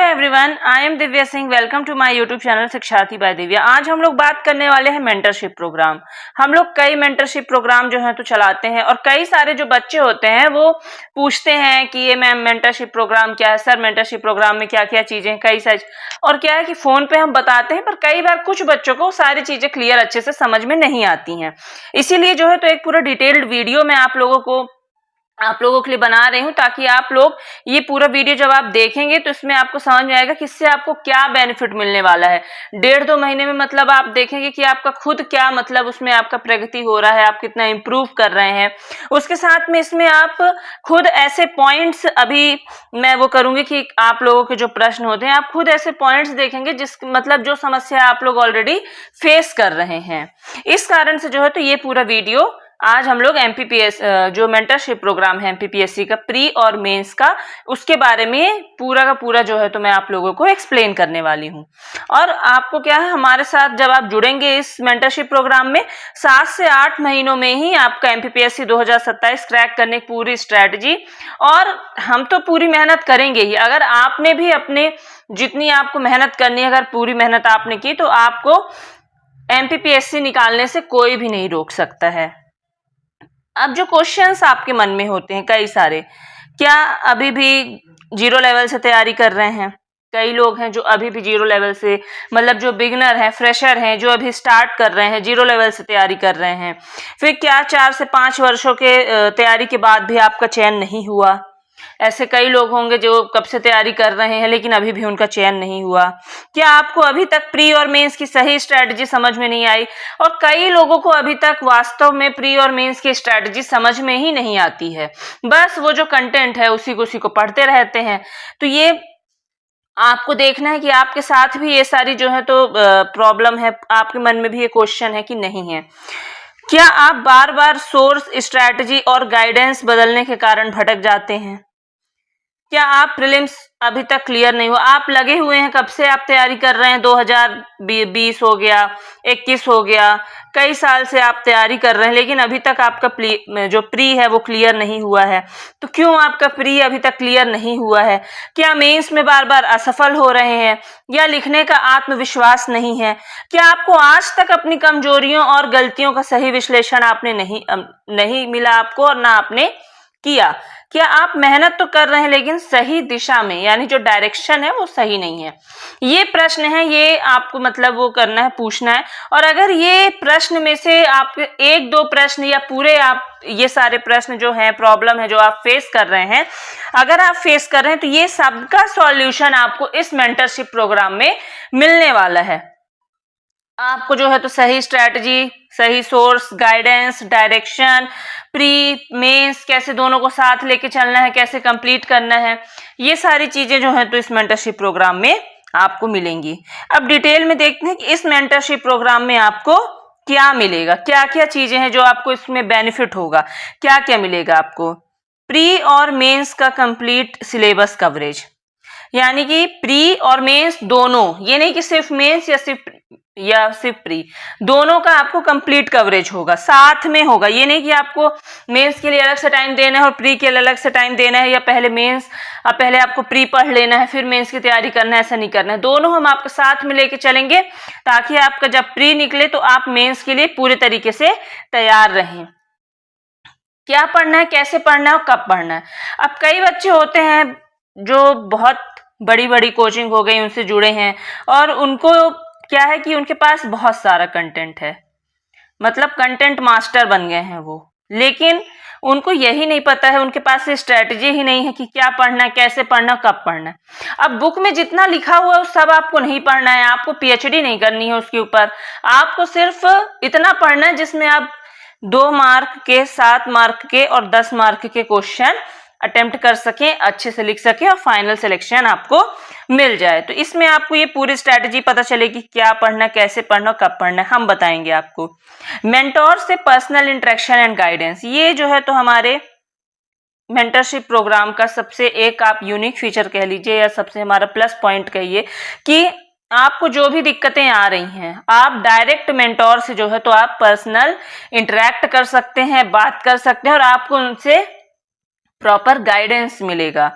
Everyone, I am Divya Singh. Welcome to my YouTube channel Shiksharthi by Divya. आज हम लोग बात करने वाले हैं मेंटरशिप प्रोग्राम। हम लोग कई मेंटरशिप प्रोग्राम जो है तो चलाते हैं और कई सारे जो बच्चे होते हैं वो पूछते हैं कि ये मैम मेंटरशिप प्रोग्राम क्या है, सर मेंटरशिप प्रोग्राम में क्या क्या चीजें, कई सारी। और क्या है कि फोन पे हम बताते हैं पर कई बार कुछ बच्चों को सारी चीजें क्लियर अच्छे से समझ में नहीं आती हैं। इसीलिए जो है तो एक पूरा डिटेल्ड वीडियो मैं आप लोगों के लिए बना रही हूँ, ताकि आप लोग ये पूरा वीडियो जब आप देखेंगे तो इसमें आपको समझ में आएगा कि इससे आपको क्या बेनिफिट मिलने वाला है। 1.5-2 महीने में मतलब आप देखेंगे कि आपका खुद क्या मतलब उसमें आपका प्रगति हो रहा है, आप कितना इम्प्रूव कर रहे हैं। उसके साथ में इसमें आप खुद ऐसे पॉइंट्स, अभी मैं वो करूंगी कि आप लोगों के जो प्रश्न होते हैं आप खुद ऐसे पॉइंट्स देखेंगे जिस मतलब जो समस्या आप लोग ऑलरेडी फेस कर रहे हैं। इस कारण से जो है तो ये पूरा वीडियो आज हम लोग एमपीपीएस जो मेंटरशिप प्रोग्राम है एमपीपीएससी का प्री और मेंस का, उसके बारे में पूरा का पूरा जो है तो मैं आप लोगों को एक्सप्लेन करने वाली हूँ। और आपको क्या है, हमारे साथ जब आप जुड़ेंगे इस मेंटरशिप प्रोग्राम में 7 से 8 महीनों में ही आपका एमपीपीएससी 2027 क्रैक करने की पूरी स्ट्रैटेजी, और हम तो पूरी मेहनत करेंगे ही। अगर आपने भी अपने जितनी आपको मेहनत करनी है, अगर पूरी मेहनत आपने की तो आपको एमपीपीएससी निकालने से कोई भी नहीं रोक सकता है। अब जो क्वेश्चंस आपके मन में होते हैं कई सारे, क्या अभी भी जीरो लेवल से तैयारी कर रहे हैं? कई लोग हैं जो अभी भी जीरो लेवल से, मतलब जो बिगनर हैं, फ्रेशर हैं, जो अभी स्टार्ट कर रहे हैं, जीरो लेवल से तैयारी कर रहे हैं। फिर क्या 4 से 5 वर्षों के तैयारी के बाद भी आपका चयन नहीं हुआ? ऐसे कई लोग होंगे जो कब से तैयारी कर रहे हैं लेकिन अभी भी उनका चयन नहीं हुआ। क्या आपको अभी तक प्री और मेंस की सही स्ट्रेटजी समझ में नहीं आई? और कई लोगों को अभी तक वास्तव में प्री और मेंस की स्ट्रेटजी समझ में ही नहीं आती है, बस वो जो कंटेंट है उसी को पढ़ते रहते हैं। तो ये आपको देखना है कि आपके साथ भी ये सारी जो है तो प्रॉब्लम है, आपके मन में भी ये क्वेश्चन है कि नहीं है। क्या आप बार बार सोर्स, स्ट्रैटेजी और गाइडेंस बदलने के कारण भटक जाते हैं? क्या आप प्रीलिम्स अभी तक क्लियर नहीं हुआ? आप लगे हुए हैं, कब से आप तैयारी कर रहे हैं, 2020 हो गया, 21 हो गया, कई साल से आप तैयारी कर रहे हैं लेकिन अभी तक आपका जो प्री है वो क्लियर नहीं हुआ है। तो क्यों आपका प्री अभी तक क्लियर नहीं हुआ है? क्या मेंस में बार बार असफल हो रहे हैं, या लिखने का आत्मविश्वास नहीं है? क्या आपको आज तक अपनी कमजोरियों और गलतियों का सही विश्लेषण आपने नहीं मिला आपको और ना आपने किया? क्या आप मेहनत तो कर रहे हैं लेकिन सही दिशा में, यानी जो डायरेक्शन है वो सही नहीं है? ये प्रश्न है, ये आपको मतलब वो करना है, पूछना है। और अगर ये प्रश्न में से आपके 1-2 प्रश्न या पूरे आप ये सारे प्रश्न जो हैं, प्रॉब्लम है जो आप फेस कर रहे हैं, अगर आप फेस कर रहे हैं तो ये सबका सॉल्यूशन आपको इस मेंटरशिप प्रोग्राम में मिलने वाला है। आपको जो है तो सही स्ट्रैटेजी, सही source, guidance, direction, pre mains कैसे दोनों को साथ लेके चलना है, कैसे कंप्लीट करना है, ये सारी चीजें जो है तो इस मेंटरशिप प्रोग्राम में आपको मिलेंगी। अब डिटेल में देखते हैं कि इस मेंटरशिप प्रोग्राम में आपको क्या मिलेगा, क्या क्या चीजें हैं जो आपको इसमें बेनिफिट होगा, क्या क्या मिलेगा आपको। प्री और मेंस का कंप्लीट सिलेबस कवरेज, यानी कि प्री और मेंस दोनों, ये नहीं कि सिर्फ मेंस या सिर्फ प्री, दोनों का आपको कंप्लीट कवरेज होगा, साथ में होगा। ये नहीं कि आपको मेंस के लिए अलग से टाइम देना है और प्री के लिए अलग से टाइम देना है, या पहले आपको प्री पढ़ लेना है फिर मेंस की तैयारी करना है, ऐसा नहीं करना है। दोनों हम आपके साथ में लेके चलेंगे ताकि आपका जब प्री निकले तो आप मेंस के लिए पूरे तरीके से तैयार रहें। क्या पढ़ना है, कैसे पढ़ना है और कब पढ़ना है। अब कई बच्चे होते हैं जो बहुत बड़ी बड़ी कोचिंग हो गई उनसे जुड़े हैं और उनको क्या है कि उनके पास बहुत सारा कंटेंट है, मतलब कंटेंट मास्टर बन गए हैं वो, लेकिन उनको यही नहीं पता है, उनके पास स्ट्रेटजी ही नहीं है कि क्या पढ़ना है, कैसे पढ़ना, कब पढ़ना है। अब बुक में जितना लिखा हुआ है सब आपको नहीं पढ़ना है, आपको पीएचडी नहीं करनी है उसके ऊपर। आपको सिर्फ इतना पढ़ना है जिसमें आप 2 मार्क के, 7 मार्क के और 10 मार्क के क्वेश्चन अटेम्प्ट कर सकें, अच्छे से लिख सकें और फाइनल सिलेक्शन आपको मिल जाए। तो इसमें आपको ये पूरी स्ट्रैटेजी पता चलेगी, क्या पढ़ना, कैसे पढ़ना, कब पढ़ना, हम बताएंगे आपको। मेंटोर से पर्सनल इंटरेक्शन एंड गाइडेंस, ये जो है तो हमारे मेंटरशिप प्रोग्राम का सबसे एक आप यूनिक फीचर कह लीजिए, या सबसे हमारा प्लस पॉइंट कहिए, कि आपको जो भी दिक्कतें आ रही हैं आप डायरेक्ट मेंटोर से जो है तो आप पर्सनल इंटरेक्ट कर सकते हैं, बात कर सकते हैं और आपको उनसे प्रॉपर गाइडेंस मिलेगा।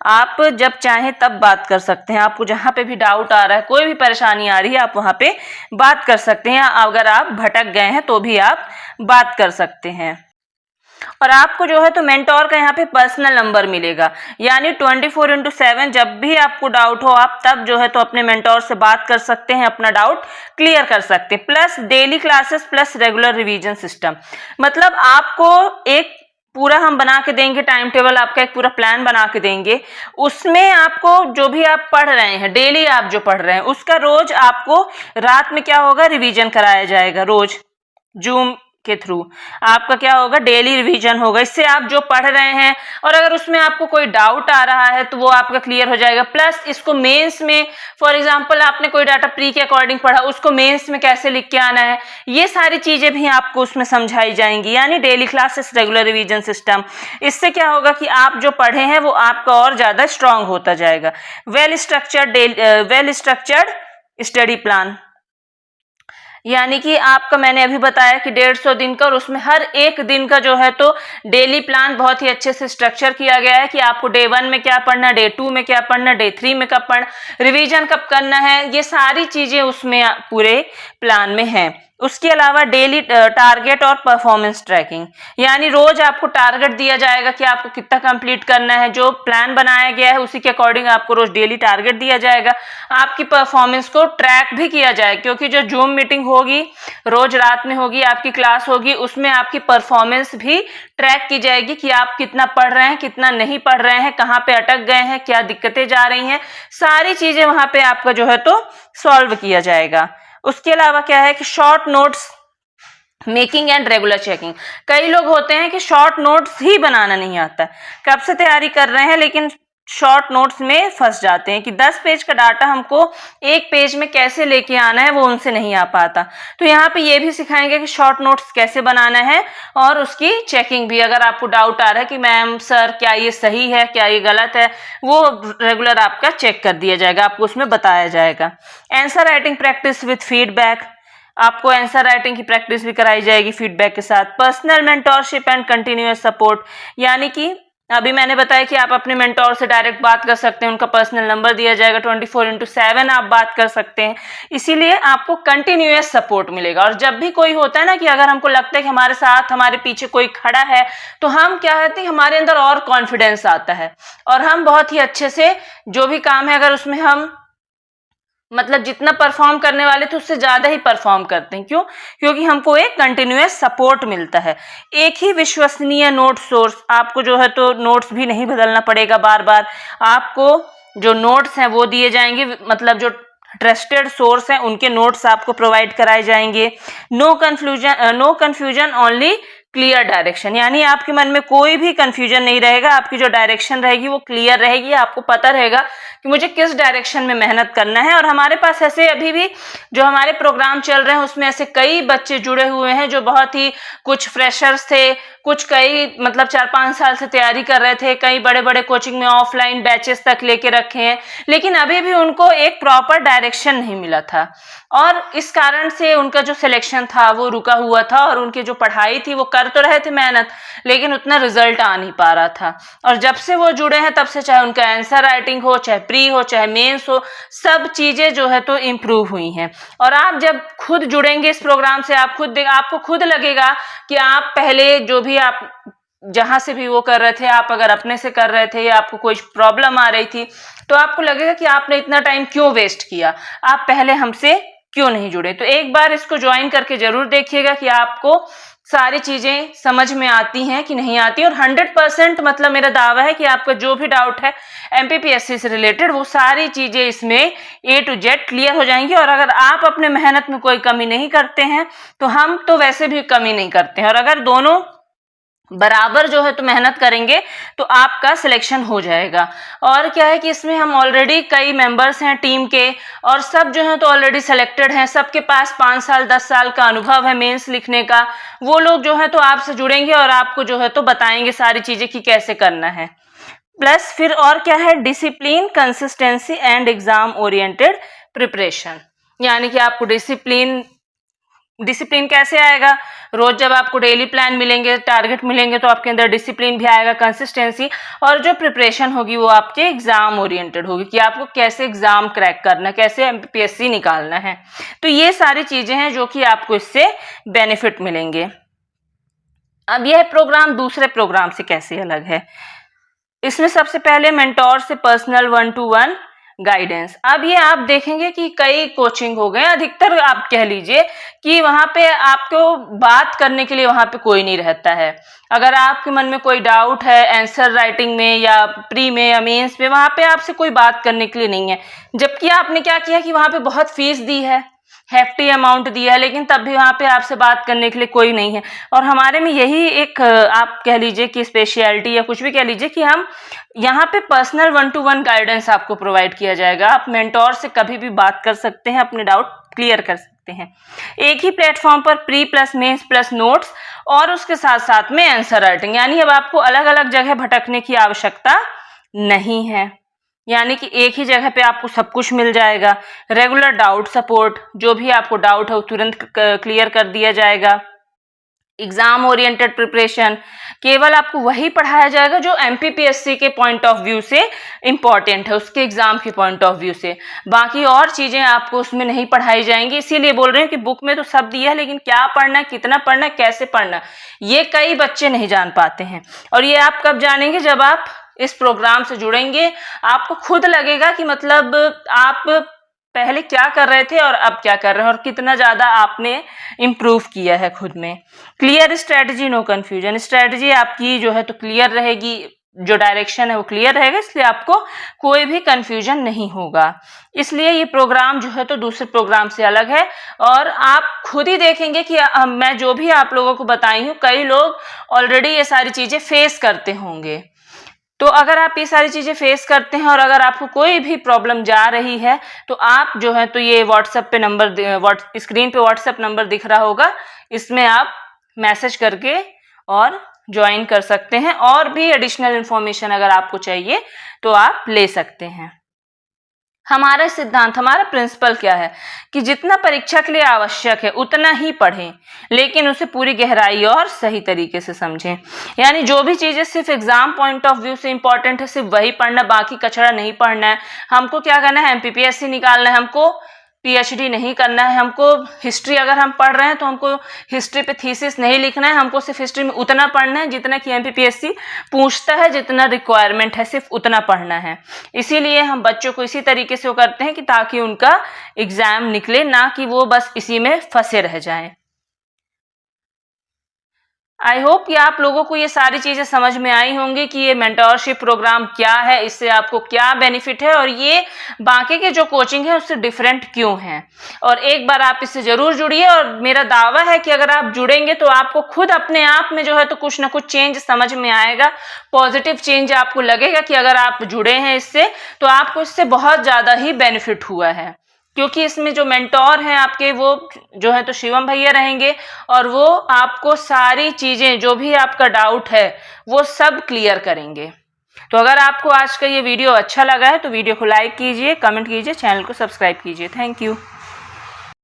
आप जब चाहें तब बात कर सकते हैं, आपको जहाँ पे भी डाउट आ रहा है, कोई भी परेशानी आ रही है, आप वहाँ पे बात कर सकते हैं। अगर आप भटक गए हैं तो भी आप बात कर सकते हैं। और आपको जो है तो मेंटोर का यहाँ पे पर्सनल नंबर मिलेगा, यानी 24/7 जब भी आपको डाउट हो आप तब जो है तो अपने मेंटोर से बात कर सकते हैं, अपना डाउट क्लियर कर सकते हैं। Plus daily classes plus regular revision system, मतलब आपको एक पूरा हम बना के देंगे, टाइम टेबल आपका एक पूरा प्लान बना के देंगे। उसमें आपको जो भी आप पढ़ रहे हैं, डेली आप जो पढ़ रहे हैं, उसका रोज आपको रात में क्या होगा, रिवीजन कराया जाएगा। रोज जूम के थ्रू आपका क्या होगा, डेली रिवीजन होगा। इससे आप जो पढ़ रहे हैं और अगर उसमें आपको कोई डाउट आ रहा है तो वो आपका क्लियर हो जाएगा। प्लस इसको मेंस में, फॉर एग्जांपल आपने कोई डाटा प्री के अकॉर्डिंग पढ़ा, उसको मेंस में कैसे लिख के आना है, ये सारी चीजें भी आपको उसमें समझाई जाएंगी। यानी daily classes regular revision system, इससे क्या होगा कि आप जो पढ़े हैं वो आपका और ज्यादा स्ट्रांग होता जाएगा। वेल स्ट्रक्चर्ड स्टडी प्लान, यानी कि आपका मैंने अभी बताया कि 150 दिन का, और उसमें हर एक दिन का जो है तो डेली प्लान बहुत ही अच्छे से स्ट्रक्चर किया गया है कि आपको डे 1 में क्या पढ़ना, डे 2 में क्या पढ़ना, डे 3 में कब पढ़ना, रिवीजन कब करना है, ये सारी चीजें उसमें पूरे प्लान में है। उसके अलावा डेली टारगेट और परफॉर्मेंस ट्रैकिंग, यानी रोज आपको टारगेट दिया जाएगा कि आपको कितना कंप्लीट करना है। जो प्लान बनाया गया है उसी के अकॉर्डिंग आपको रोज डेली टारगेट दिया जाएगा। आपकी परफॉर्मेंस को ट्रैक भी किया जाए, क्योंकि जो जूम मीटिंग होगी, रोज रात में होगी, आपकी क्लास होगी, उसमें आपकी परफॉर्मेंस भी ट्रैक की जाएगी कि आप कितना पढ़ रहे हैं, कितना नहीं पढ़ रहे हैं, कहाँ पे अटक गए हैं, क्या दिक्कतें जा रही हैं, सारी चीजें वहां पे आपका जो है तो सॉल्व किया जाएगा। उसके अलावा क्या है कि short notes making and regular checking. कई लोग होते हैं कि शॉर्ट नोट्स ही बनाना नहीं आता, कब से तैयारी कर रहे हैं लेकिन शॉर्ट नोट्स में फंस जाते हैं कि 10 पेज का डाटा हमको एक पेज में कैसे लेके आना है, वो उनसे नहीं आ पाता। तो यहाँ पे ये भी सिखाएंगे कि शॉर्ट नोट्स कैसे बनाना है और उसकी चेकिंग भी। अगर आपको डाउट आ रहा है कि मैम सर क्या ये सही है, क्या ये गलत है, वो रेगुलर आपका चेक कर दिया जाएगा, आपको उसमें बताया जाएगा। Answer writing practice with feedback, आपको आंसर राइटिंग की प्रैक्टिस भी कराई जाएगी फीडबैक के साथ। Personal mentorship and continuous support, यानी कि अभी मैंने बताया कि आप अपने मेंटोर से डायरेक्ट बात कर सकते हैं, उनका पर्सनल नंबर दिया जाएगा, 24/7 आप बात कर सकते हैं, इसीलिए आपको कंटिन्यूअस सपोर्ट मिलेगा। और जब भी कोई होता है ना कि अगर हमको लगता है कि हमारे साथ हमारे पीछे कोई खड़ा है, तो हम क्या कहते हैं, हमारे अंदर और कॉन्फिडेंस आता है और हम बहुत ही अच्छे से जो भी काम है, अगर उसमें हम मतलब जितना परफॉर्म करने वाले थे उससे ज्यादा ही परफॉर्म करते हैं। क्यों? क्योंकि हमको एक कंटिन्यूअस सपोर्ट मिलता है। एक ही विश्वसनीय नोट सोर्स, आपको जो है तो नोट्स भी नहीं बदलना पड़ेगा बार बार, आपको जो नोट्स हैं वो दिए जाएंगे, मतलब जो ट्रस्टेड सोर्स हैं उनके नोट्स आपको प्रोवाइड कराए जाएंगे। No confusion only clear direction, यानी आपके मन में कोई भी कंफ्यूजन नहीं रहेगा, आपकी जो डायरेक्शन रहेगी वो क्लियर रहेगी, आपको पता रहेगा कि मुझे किस डायरेक्शन में मेहनत करना है। और हमारे पास ऐसे अभी भी जो हमारे प्रोग्राम चल रहे हैं उसमें ऐसे कई बच्चे जुड़े हुए हैं जो बहुत ही, कुछ फ्रेशर्स थे, कुछ कई मतलब 4-5 साल से तैयारी कर रहे थे, कई बड़े बड़े कोचिंग में ऑफलाइन बैचेस तक लेके रखे हैं, लेकिन अभी भी उनको एक प्रॉपर डायरेक्शन नहीं मिला था और इस कारण से उनका जो सिलेक्शन था वो रुका हुआ था और उनकी जो पढ़ाई थी वो कर तो रहे थे मेहनत, लेकिन उतना रिजल्ट आ नहीं पा रहा था। और जब से वो जुड़े हैं तब से चाहे उनका आंसर राइटिंग हो, चाहे प्री हो, चाहे मेंस हो, सब चीजें जो है तो इम्प्रूव हुई हैं। और आप जब खुद जुड़ेंगे इस प्रोग्राम से, आपको खुद लगेगा कि आप पहले जो भी आप जहां से भी वो कर रहे थे, आप अगर अपने से कर रहे थे या आपको कोई प्रॉब्लम आ रही थी तो आपको लगेगा कि आपने इतना टाइम क्यों वेस्ट किया, आप पहले हमसे क्यों नहीं जुड़े। तो एक बार इसको ज्वाइन करके जरूर देखिएगा कि आपको सारी चीजें समझ में आती हैं कि नहीं आती। और 100% मतलब मेरा दावा है कि आपका जो भी डाउट है एमपीपीएससी से रिलेटेड वो सारी चीजें इसमें A to Z क्लियर हो जाएंगी। और अगर आप अपने मेहनत में कोई कमी नहीं करते हैं तो हम तो वैसे भी कमी नहीं करते हैं, और अगर दोनों बराबर जो है तो मेहनत करेंगे तो आपका सिलेक्शन हो जाएगा। और क्या है कि इसमें हम ऑलरेडी कई मेंबर्स हैं टीम के और सब जो है तो ऑलरेडी सिलेक्टेड हैं, सबके पास 5 साल 10 साल का अनुभव है मेंस लिखने का। वो लोग जो है तो आपसे जुड़ेंगे और आपको जो है तो बताएंगे सारी चीजें कि कैसे करना है। प्लस फिर और क्या है, discipline, consistency and exam oriented preparation, यानी कि आपको डिसिप्लिन डिसिप्लिन कैसे आएगा? रोज जब आपको डेली प्लान मिलेंगे, टारगेट मिलेंगे, तो आपके अंदर डिसिप्लिन भी आएगा, कंसिस्टेंसी, और जो प्रिपरेशन होगी वो आपके एग्जाम ओरिएंटेड होगी कि आपको कैसे एग्जाम क्रैक करना है, कैसे एमपीपीएससी निकालना है। तो ये सारी चीजें हैं जो कि आपको इससे बेनिफिट मिलेंगे। अब यह प्रोग्राम दूसरे प्रोग्राम से कैसे अलग है? इसमें सबसे पहले मेंटोर से पर्सनल 1-to-1 गाइडेंस। अब ये आप देखेंगे कि कई कोचिंग हो गए, अधिकतर आप कह लीजिए कि वहां पे आपको बात करने के लिए वहां पे कोई नहीं रहता है। अगर आपके मन में कोई डाउट है आंसर राइटिंग में या प्री में या मेंस में, वहां पे आपसे कोई बात करने के लिए नहीं है। जबकि आपने क्या किया कि वहां पे बहुत फीस दी है, hefty अमाउंट दिया है, लेकिन तब भी वहां पे आपसे बात करने के लिए कोई नहीं है। और हमारे में यही एक आप कह लीजिए कि स्पेशलिटी या कुछ भी कह लीजिए कि हम यहाँ पे पर्सनल 1-to-1 गाइडेंस आपको प्रोवाइड किया जाएगा। आप मेंटोर से कभी भी बात कर सकते हैं, अपने डाउट क्लियर कर सकते हैं। एक ही प्लेटफॉर्म पर pre plus mains plus notes और उसके साथ साथ में आंसर राइटिंग, यानी अब आपको अलग अलग जगह भटकने की आवश्यकता नहीं है। यानी कि एक ही जगह पे आपको सब कुछ मिल जाएगा। रेगुलर डाउट सपोर्ट, जो भी आपको डाउट है वो तुरंत क्लियर कर दिया जाएगा। एग्जाम ओरिएंटेड प्रिपरेशन, केवल आपको वही पढ़ाया जाएगा जो एमपीपीएससी के पॉइंट ऑफ व्यू से इंपॉर्टेंट है, उसके एग्जाम के पॉइंट ऑफ व्यू से। बाकी और चीजें आपको उसमें नहीं पढ़ाई जाएंगी। इसीलिए बोल रहे हैं कि बुक में तो सब दिया है, लेकिन क्या पढ़ना है, कितना पढ़ना है, कैसे पढ़ना, ये कई बच्चे नहीं जान पाते हैं। और ये आप कब जानेंगे? जब आप इस प्रोग्राम से जुड़ेंगे। आपको खुद लगेगा कि मतलब आप पहले क्या कर रहे थे और अब क्या कर रहे हैं, और कितना ज्यादा आपने इम्प्रूव किया है खुद में। Clear strategy, no confusion. Strategy आपकी जो है तो क्लियर रहेगी, जो डायरेक्शन है वो क्लियर रहेगा, इसलिए आपको कोई भी कंफ्यूजन नहीं होगा। इसलिए ये प्रोग्राम जो है तो दूसरे प्रोग्राम से अलग है। और आप खुद ही देखेंगे कि मैं जो भी आप लोगों को बताई हूँ, कई लोग ऑलरेडी ये सारी चीजें फेस करते होंगे। तो अगर आप ये सारी चीजें फेस करते हैं और अगर आपको कोई भी प्रॉब्लम जा रही है, तो आप जो है तो ये व्हाट्सएप पे नंबर, स्क्रीन पे व्हाट्सएप नंबर दिख रहा होगा, इसमें आप मैसेज करके और ज्वाइन कर सकते हैं। और भी एडिशनल इंफॉर्मेशन अगर आपको चाहिए तो आप ले सकते हैं। हमारा सिद्धांत, हमारा प्रिंसिपल क्या है कि जितना परीक्षा के लिए आवश्यक है उतना ही पढ़ें, लेकिन उसे पूरी गहराई और सही तरीके से समझें। यानी जो भी चीजें सिर्फ एग्जाम पॉइंट ऑफ व्यू से इंपॉर्टेंट है, सिर्फ वही पढ़ना, बाकी कचरा नहीं पढ़ना है। हमको क्या करना है? एमपीपीएससी निकालना है, हमको पीएचडी नहीं करना है। हमको हिस्ट्री अगर हम पढ़ रहे हैं तो हमको हिस्ट्री पे थीसिस नहीं लिखना है, हमको सिर्फ हिस्ट्री में उतना पढ़ना है जितना कि एमपीपीएससी पूछता है, जितना रिक्वायरमेंट है सिर्फ उतना पढ़ना है। इसीलिए हम बच्चों को इसी तरीके से वो करते हैं कि ताकि उनका एग्जाम निकले, ना कि वो बस इसी में फंसे रह जाएं। आई होप कि आप लोगों को ये सारी चीजें समझ में आई होंगी कि ये मेंटोरशिप प्रोग्राम क्या है, इससे आपको क्या बेनिफिट है और ये बाकी के जो कोचिंग है उससे डिफरेंट क्यों है। और एक बार आप इससे जरूर जुड़िए, और मेरा दावा है कि अगर आप जुड़ेंगे तो आपको खुद अपने आप में जो है तो कुछ ना कुछ चेंज समझ में आएगा, पॉजिटिव चेंज आपको लगेगा कि अगर आप जुड़े हैं इससे तो आपको इससे बहुत ज्यादा ही बेनिफिट हुआ है। क्योंकि इसमें जो मेंटोर हैं आपके, वो जो है तो शिवम भैया रहेंगे, और वो आपको सारी चीजें जो भी आपका डाउट है वो सब क्लियर करेंगे। तो अगर आपको आज का ये वीडियो अच्छा लगा है तो वीडियो को लाइक कीजिए, कमेंट कीजिए, चैनल को सब्सक्राइब कीजिए। Thank you.